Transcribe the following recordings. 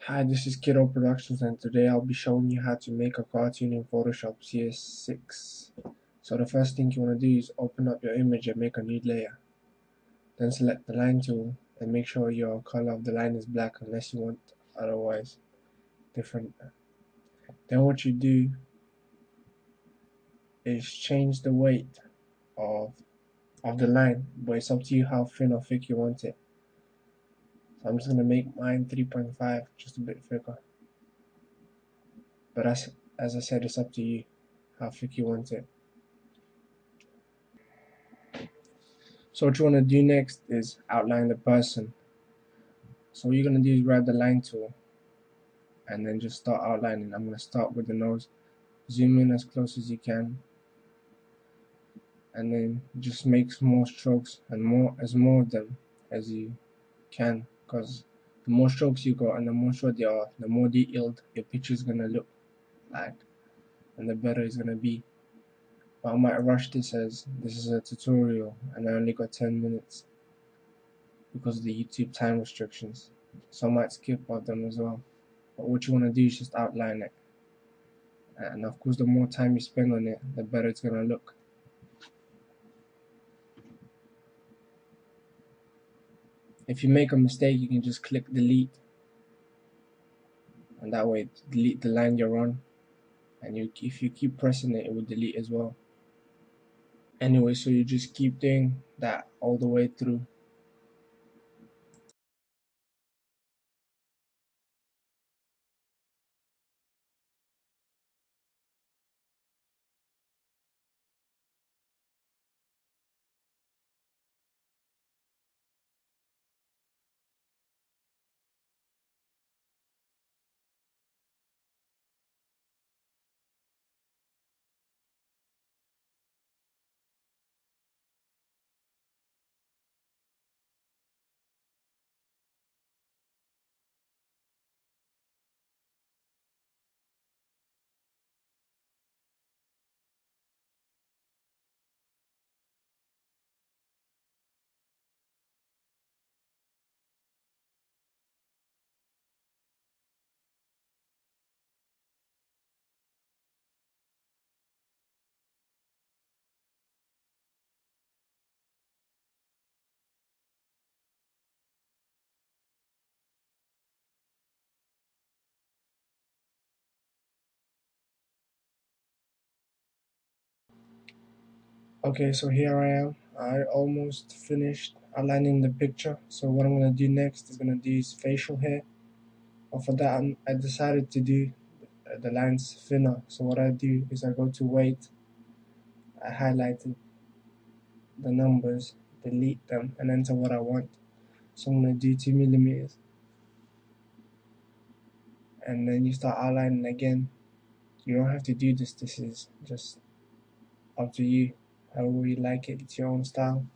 Hi, this is Kiddo Productions, and today I'll be showing you how to make a cartoon in Photoshop CS6. So the first thing you want to do is open up your image and make a new layer. Then select the line tool and make sure your color of the line is black unless you want otherwise different. Then what you do is change the weight of the line, but it's up to you how thin or thick you want it. So I'm just going to make mine 3.5, just a bit thicker. But as I said, it's up to you how thick you want it. So what you want to do next is outline the person. So what you're going to do is grab the line tool and then just start outlining. I'm going to start with the nose, zoom in as close as you can, and then just make small strokes and more of them as you can, because the more strokes you got and the more short they are, the more detailed your picture is going to look like and the better it's going to be. But I might rush this as this is a tutorial and I only got 10 minutes because of the YouTube time restrictions, so I might skip out them as well. But what you want to do is just outline it, and of course the more time you spend on it, the better it's going to look. If you make a mistake, you can just click delete, and that way delete the line you're on, and if you keep pressing it, it will delete as well. Anyway, so you just keep doing that all the way through. Okay, so here I am. I almost finished outlining the picture. So what I'm going to do next is going to do his facial hair. But for that, I decided to do the lines thinner. So what I do is I go to weight, I highlighted the numbers, delete them, and enter what I want. So I'm going to do 2 millimeters, and then you start outlining again. You don't have to do this. This is just up to you, however you like it. It's your own style.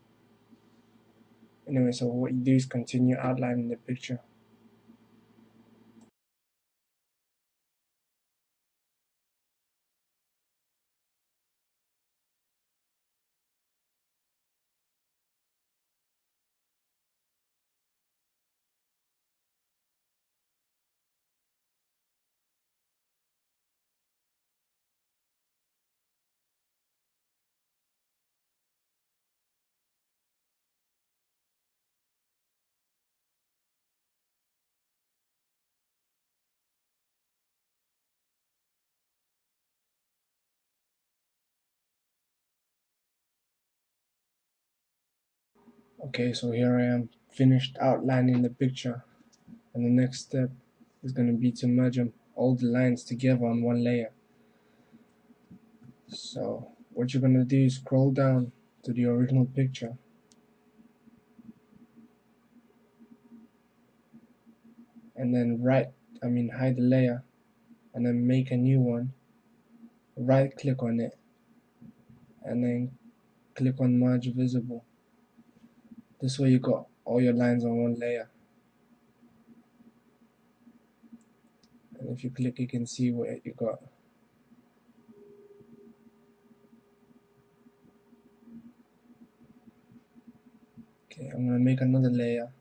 Anyway, so what you do is continue outlining the picture. Okay, so here I am, finished outlining the picture, and the next step is going to be to merge all the lines together on one layer. So what you're going to do is scroll down to the original picture, and then hide the layer, and then make a new one. Right click on it, and then click on merge visible. This way you got all your lines on one layer, and if you click you can see what you got. Okay, I'm gonna make another layer.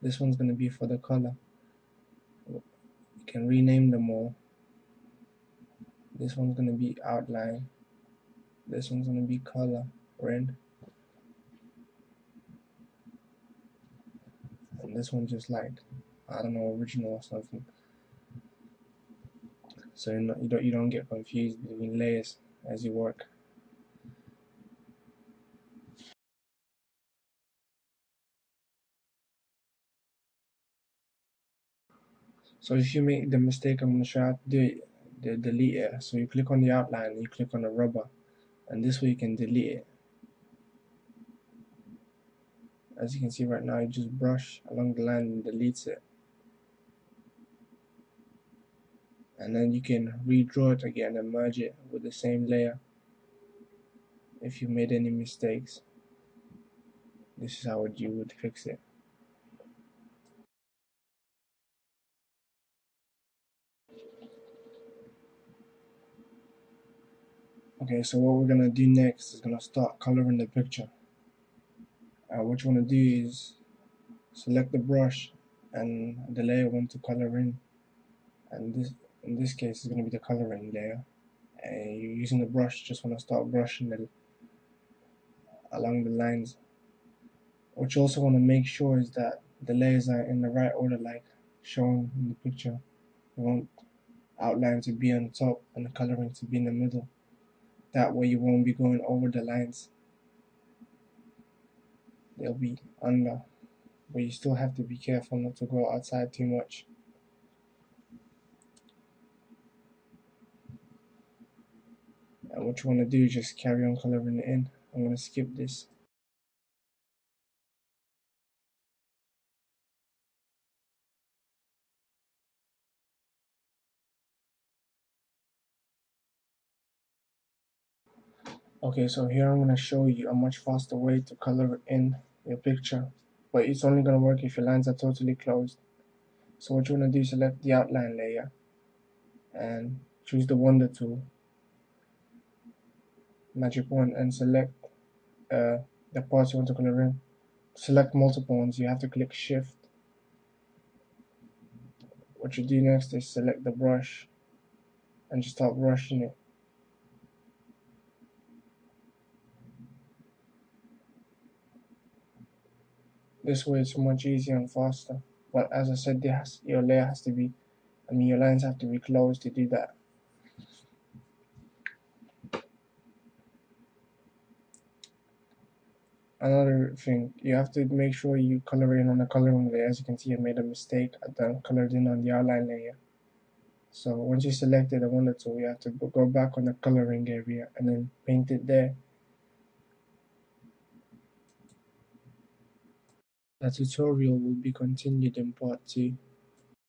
This one's gonna be for the color. You can rename them all. This one's gonna be outline. This one's gonna be color, red. And this one just like, I don't know, original or something. So you don't get confused between layers as you work. So if you make the mistake I'm gonna show you how to do it, delete it. So you click on the outline and you click on the rubber, and this way you can delete it. As you can see right now, you just brush along the line and deletes it. And then you can redraw it again and merge it with the same layer if you made any mistakes. This is how you would fix it. Okay, so what we're gonna do next is gonna start coloring the picture. What you wanna do is select the brush and the layer you want to color in, and in this case is gonna be the coloring layer. And you're using the brush, just wanna start brushing along the lines. What you also wanna make sure is that the layers are in the right order, like shown in the picture. You want outline to be on top and the coloring to be in the middle. That way you won't be going over the lines. They'll be under, but you still have to be careful not to go outside too much. And what you want to do is just carry on coloring it in. I'm going to skip this. Okay, so here I'm going to show you a much faster way to color in your picture, but it's only going to work if your lines are totally closed. So what you want to do is select the outline layer and choose the Wonder tool, magic wand, and select the parts you want to color in. Select multiple ones, you have to click shift. What you do next is select the brush and just start brushing it. This way it's much easier and faster. But as I said, your layer has to be, your lines have to be closed to do that. Another thing, you have to make sure you color in on the coloring layer. As you can see, I made a mistake. I done colored in on the outline layer. So once you selected the Wonder tool, you have to go back on the coloring area and then paint it there. The tutorial will be continued in part 2.